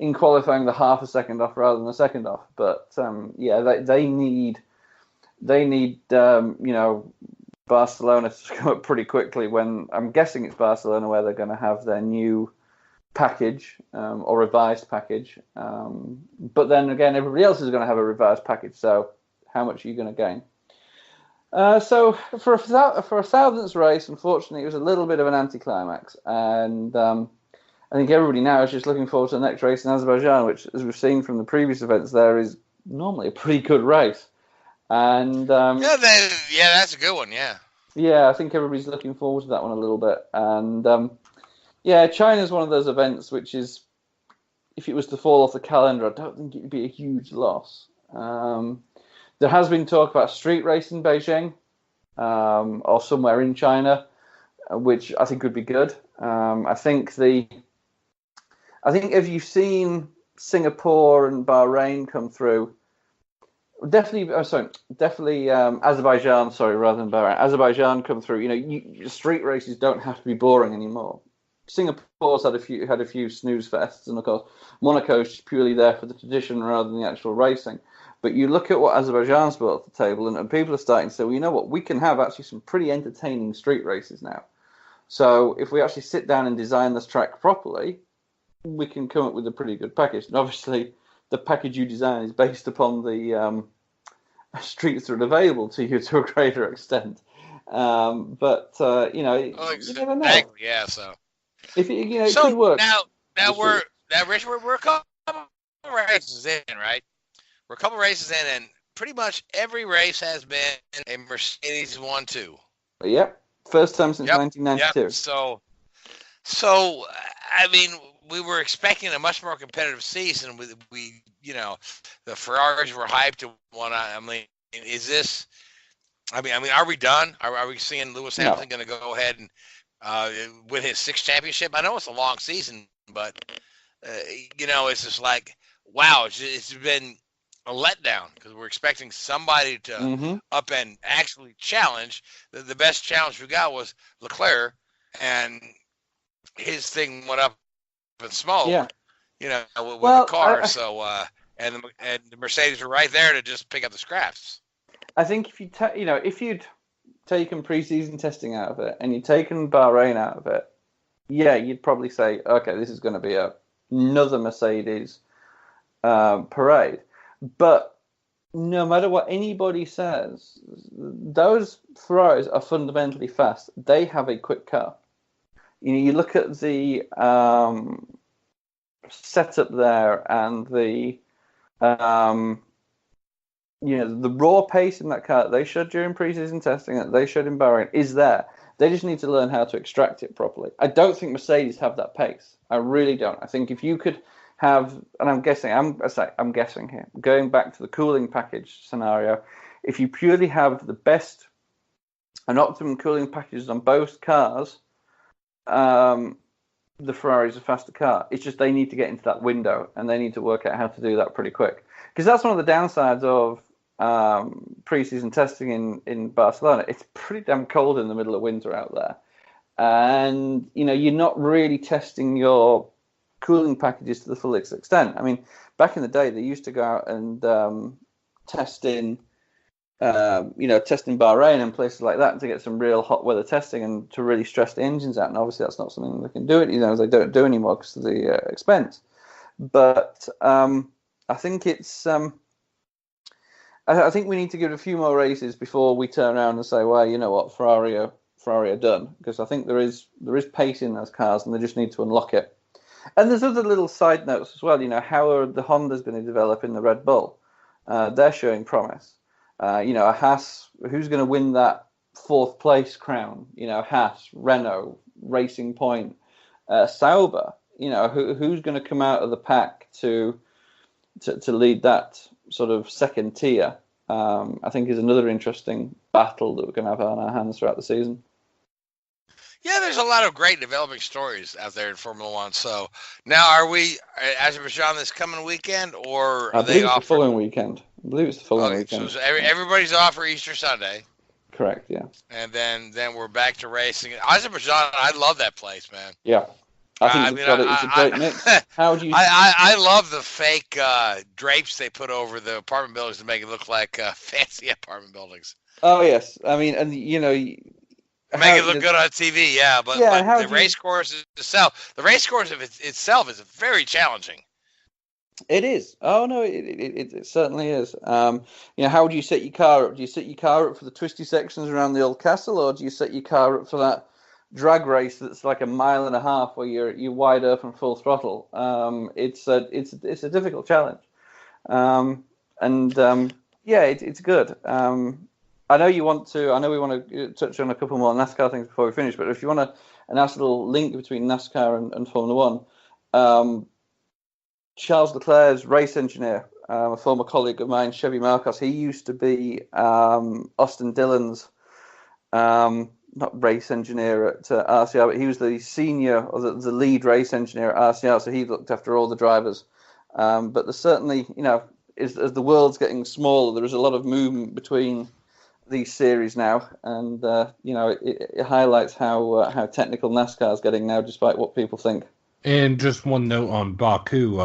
In qualifying the half a second off rather than a second off, but they need Barcelona to come up pretty quickly. When I'm guessing it's Barcelona where they're going to have their new package or revised package, but then again everybody else is going to have a revised package, so how much are you going to gain? So for a thousandth race, unfortunately it was a little bit of an anticlimax, and I think everybody now is just looking forward to the next race in Azerbaijan, which, as we've seen from the previous events there, is normally a pretty good race. And that's a good one. I think everybody's looking forward to that one a little bit. And China's one of those events which is, if it was to fall off the calendar, I don't think it would be a huge loss. There has been talk about a street race in Beijing or somewhere in China, which I think would be good. I think if you've seen Singapore and Bahrain come through, definitely Azerbaijan. Sorry, rather than Bahrain, Azerbaijan come through. Street races don't have to be boring anymore. Singapore's had a few snooze fests, and of course Monaco's just purely there for the tradition rather than the actual racing. But you look at what Azerbaijan's brought to the table, and people are starting to say, well, you know what, we can have actually some pretty entertaining street races now. So if we actually sit down and design this track properly, we can come up with a pretty good package. And obviously, the package you design is based upon the streets that are available to you to a greater extent. You never know. Yeah. So if it could work. Rich, we're a couple races in, right? We're a couple races in, and pretty much every race has been a Mercedes 1-2. Yep. First time since 1992. Yep. So I mean, we were expecting a much more competitive season. We the Ferraris were hyped to one. I mean, is this I mean, are we done? Are we seeing Lewis No. Hamilton going to go ahead and win his 6th championship? I know it's a long season, but it's just like, wow, it's been a letdown because we're expecting somebody to up and actually challenge. The best challenge we got was Leclerc, and his thing went up in smoke. Yeah. With the car. And the Mercedes were right there to just pick up the scraps. I think if you'd taken preseason testing out of it and you'd taken Bahrain out of it, yeah, you'd probably say, okay, this is going to be another Mercedes parade. But no matter what anybody says, those Ferraris are fundamentally fast. They have a quick car. You look at the setup there and the the raw pace in that car that they showed during preseason testing, that they showed in Bahrain, is there. They just need to learn how to extract it properly. I don't think Mercedes have that pace. I really don't. I think if you could have, and I'm guessing here, going back to the cooling package scenario, if you purely have the best and optimum cooling packages on both cars, the Ferrari is a faster car. It's just they need to get into that window, and they need to work out how to do that pretty quick. Because that's one of the downsides of preseason testing in Barcelona. It's pretty damn cold in the middle of winter out there. And, you're not really testing your cooling packages to the full extent. I mean, back in the day, they used to go out and test in Bahrain and places like that to get some real hot weather testing and to really stress the engines out. And obviously that's not something they can do it, they don't do anymore because of the expense. But I think it's I think we need to give it a few more races before we turn around and say, well, you know what, Ferrari are done, because I think there is pace in those cars and they just need to unlock it. And there's other little side notes as well. How are the Hondas going to develop in the Red Bull? They're showing promise. A Haas, who's going to win that 4th place crown? Haas, Renault, Racing Point, Sauber. Who's going to come out of the pack to lead that sort of second tier? I think is another interesting battle that we're going to have on our hands throughout the season. Yeah, there's a lot of great developing stories out there in Formula One. So now, are we Azerbaijan this coming weekend, or are they off? The following weekend. I believe it's the following weekend. So everybody's off for Easter Sunday. Correct. Yeah. And then we're back to racing. Azerbaijan, I love that place, man. Yeah. I think it's a great mix. How would you? I love the fake drapes they put over the apartment buildings to make it look like fancy apartment buildings. Oh yes, I mean, and make it look good on TV, yeah. But the race course itself, is very challenging. It is. Oh no, it certainly is. How would you set your car up? Do you set your car up for the twisty sections around the old castle, or do you set your car up for that drag race that's like 1.5 miles where you're wide open full throttle? It's a difficult challenge, it's good. I know we want to touch on a couple more NASCAR things before we finish, but if you want a nice little link between NASCAR and Formula One, Charles Leclerc's race engineer, a former colleague of mine, Chevy Marcos, he used to be Austin Dillon's not race engineer at RCR, but he was the senior or the lead race engineer at RCR, so he looked after all the drivers. But there's certainly, as the world's getting smaller, there is a lot of movement between these series now, and it highlights how technical NASCAR is getting now, despite what people think. And just one note on Baku,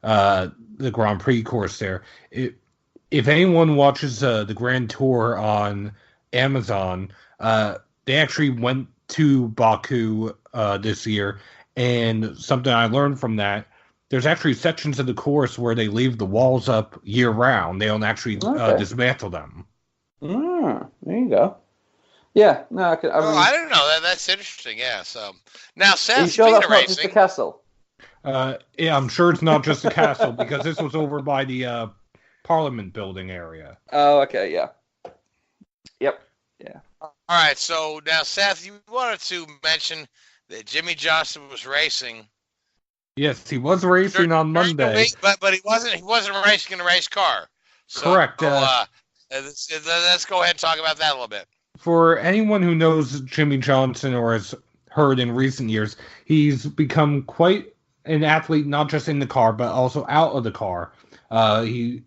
the Grand Prix course there. If anyone watches the Grand Tour on Amazon, they actually went to Baku this year, and something I learned from that, there's actually sections of the course where they leave the walls up year-round. They don't actually dismantle them. There you go. Yeah, no, I didn't know that. That's interesting. Yeah. So now, Seth, are you sure that's not just the castle? Yeah, I'm sure it's not just the castle because this was over by the Parliament building area. Oh, okay, yeah. Yep. Yeah. All right. So now, Seth, you wanted to mention that Jimmy Johnson was racing. Yes, he was racing on Monday, but he wasn't racing in a race car. So, correct. Let's go ahead and talk about that a little bit. For anyone who knows Jimmy Johnson or has heard in recent years, he's become quite an athlete, not just in the car, but also out of the car. He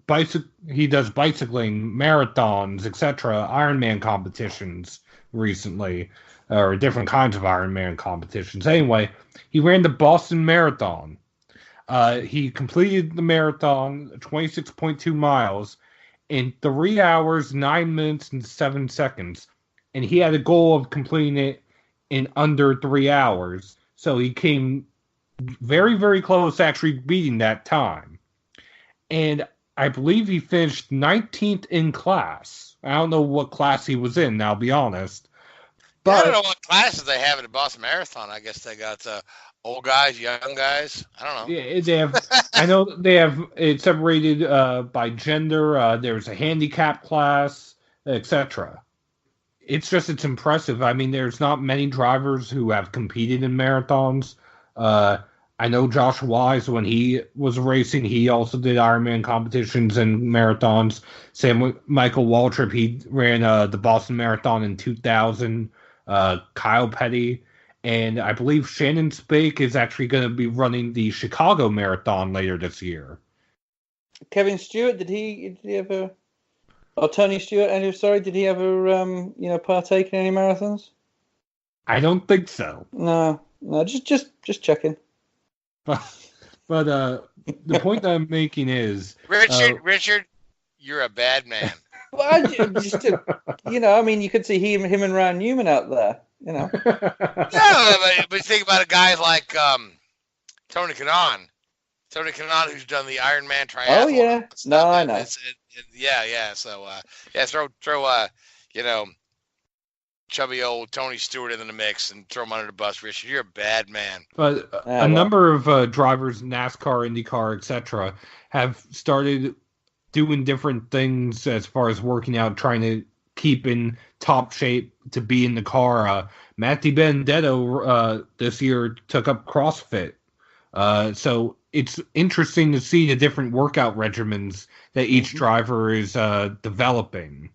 does bicycling, marathons, etc., Ironman competitions recently, or different kinds of Ironman competitions. Anyway, he ran the Boston Marathon. He completed the marathon, 26.2 miles, in 3 hours, 9 minutes, and 7 seconds. And he had a goal of completing it in under 3 hours. So he came very, very close to actually beating that time. And I believe he finished 19th in class. I don't know what class he was in, I'll be honest. But I don't know what classes they have at the Boston Marathon. I guess they got old guys, young guys. I don't know. yeah, they have. I know they have it separated by gender. There's a handicap class, etc. It's impressive. I mean, there's not many drivers who have competed in marathons. I know Josh Wise, when he was racing, he also did Ironman competitions and marathons. Same with Michael Waltrip. He ran the Boston Marathon in 2000. Kyle Petty. And I believe Shannon Spake is actually going to be running the Chicago Marathon later this year. Kevin Stewart, did he ever... Or Tony Stewart, did he ever partake in any marathons? I don't think so. No, just checking. But the point that I'm making is... Richard, you're a bad man. Well, I mean, you could see him and Ryan Newman out there, No, but think about a guy like Tony Kanaan. Tony Kanaan, who's done the Ironman triathlon. Oh, yeah. No, I know. Yeah. So, throw chubby old Tony Stewart into the mix and throw him under the bus. Richard, you're a bad man. But a number of drivers, NASCAR, IndyCar, etc., have started doing different things as far as working out, trying to keep in top shape to be in the car. Matty Benedetto this year took up CrossFit. So it's interesting to see the different workout regimens that each driver is developing.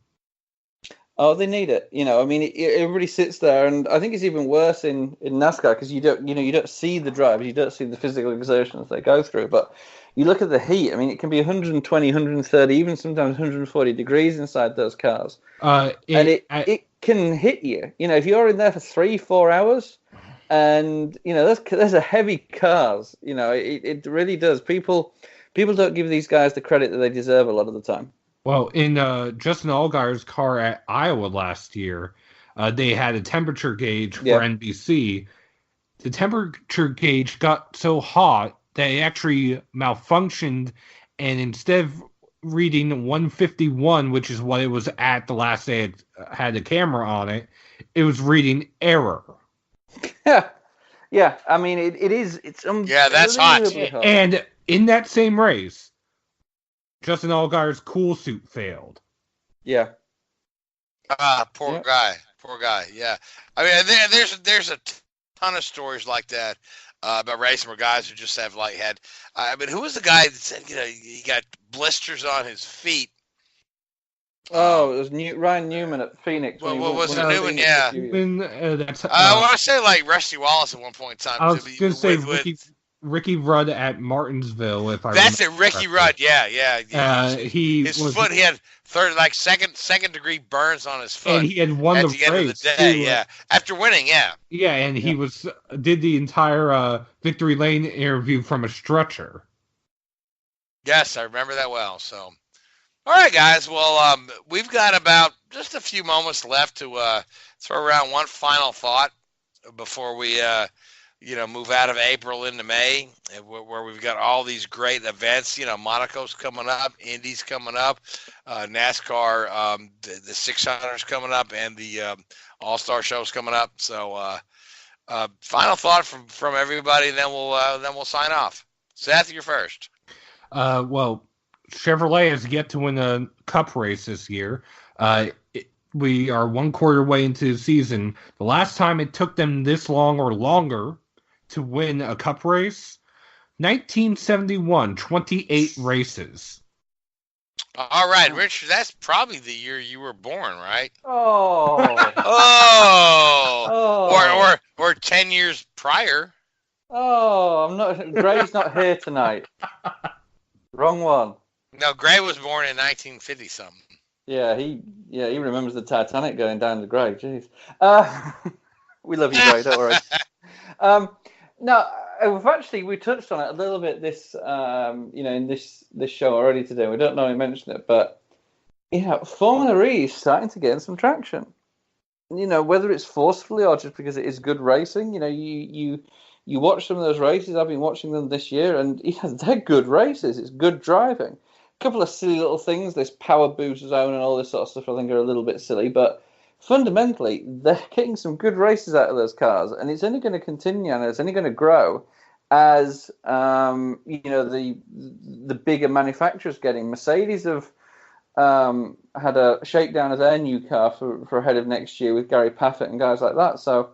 Oh, they need it. I mean, everybody sits there, and I think it's even worse in NASCAR because you don't see the drivers, you don't see the physical exertions they go through. But you look at the heat. I mean, it can be 120, 130, even sometimes 140 degrees inside those cars, and it can hit you. If you're in there for 3-4 hours, and those are heavy cars. It really does. People don't give these guys the credit that they deserve a lot of the time. Well, in Justin Allgaier's car at Iowa last year, they had a temperature gauge for NBC. The temperature gauge got so hot that it actually malfunctioned, and instead of reading 151, which is what it was at the last day it had a camera on it, it was reading error. Yeah. I mean, it is. It's that's hot. And in that same race, Justin Allgaier's cool suit failed. Yeah. Poor guy. Yeah. I mean, there's a ton of stories like that about racing where guys who just have had. I mean, who was the guy that said he got blisters on his feet? Oh, it was Ryan Newman at Phoenix. Was it Newman? Yeah. I want to say Rusty Wallace at one point in time. I was going to say Ricky Rudd at Martinsville, if I That's it, remember Ricky correctly. Rudd, yeah. His foot, he had second degree burns on his foot. And he had won at the race. End of the day, too. After winning, yeah. Yeah, and he did the entire Victory Lane interview from a stretcher. Yes, I remember that well. So, all right, guys. Well, we've got about just a few moments left to throw around one final thought before we move out of April into May, where we've got all these great events. Monaco's coming up, Indy's coming up, NASCAR, the 600's coming up, and the All-Star Show's coming up. So, final thought from everybody, and then we'll sign off. Seth, you're first. Well, Chevrolet has yet to win a Cup race this year. We are 1 quarter way into the season. The last time it took them this long or longer to win a Cup race, 1971, 28 races. All right, Richard, that's probably the year you were born, right? Oh. Oh, or 10 years prior. Oh, I'm not. Gray's not here tonight. Wrong one. No, Gray was born in 1950 something. Yeah, he remembers the Titanic going down to Gray. Jeez. We love you, Gray. Don't worry. No, we touched on it a little bit this, in this show already today. We don't know we mentioned it, but Formula E is starting to gain some traction. Whether it's forcefully or just because it is good racing. You watch some of those races. I've been watching them this year, and they're good races. It's good driving. A couple of silly little things, this power boost zone and all this sort of stuff, I think are a little bit silly, but fundamentally, they're getting some good races out of those cars, and it's only going to continue, and it's only going to grow as the bigger manufacturers getting. Mercedes have had a shakedown of their new car for ahead of next year with Gary Paffett and guys like that. So,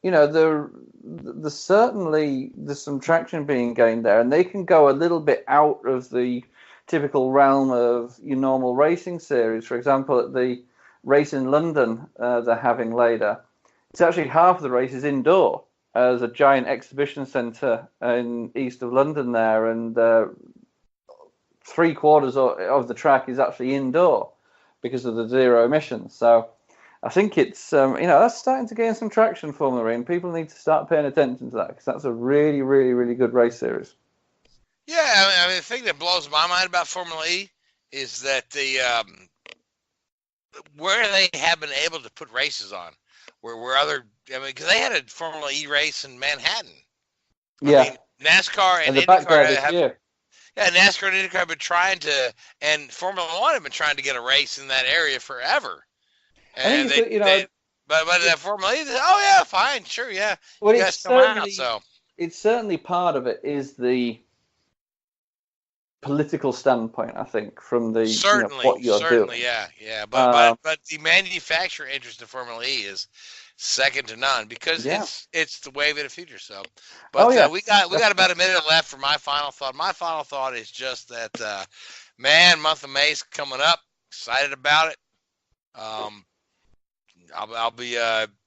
there's certainly some traction being gained there, and they can go a little bit out of the typical realm of your normal racing series. For example, at the race in London they're having later, it's actually half of the race is indoor. There's a giant exhibition centre in east of London there, and 3/4 of the track is actually indoor because of the zero emissions. So I think it's that's starting to gain some traction, Formula E, and people need to start paying attention to that because that's a really, really, really good race series. Yeah, I mean, the thing that blows my mind about Formula E is that where they have been able to put races on, because they had a Formula E race in Manhattan. Yeah. I mean, NASCAR and IndyCar NASCAR and IndyCar have been trying to, and Formula One have been trying to get a race in that area forever. And but that Formula E, oh yeah, fine, sure, yeah. Well, you guys come out, so it's certainly part of it is the political standpoint, I think, from the what you're doing. Yeah. But the manufacturer interest in Formula E is second to none because it's the wave of the future. So, but we got about a minute left for my final thought. My final thought is just that, month of May's coming up. Excited about it. I'll be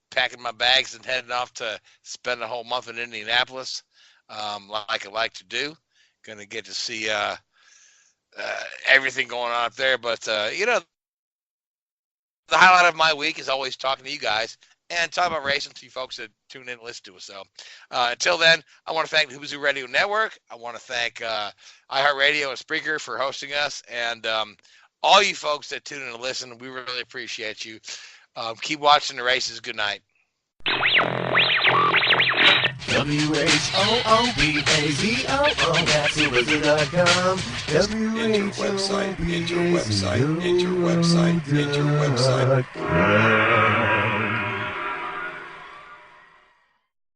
packing my bags and heading off to spend the whole month in Indianapolis, like I like to do. Going to get to see everything going on up there. But, the highlight of my week is always talking to you guys and talking about racing to you folks that tune in and listen to us. So until then, I want to thank the Who's Who Radio Network. I want to thank iHeartRadio and Spreaker for hosting us. And all you folks that tune in and listen, we really appreciate you. Keep watching the races. Good night. WHOOBAZOO, that's whoozoo.com. Enter website, enter website, enter website, enter website.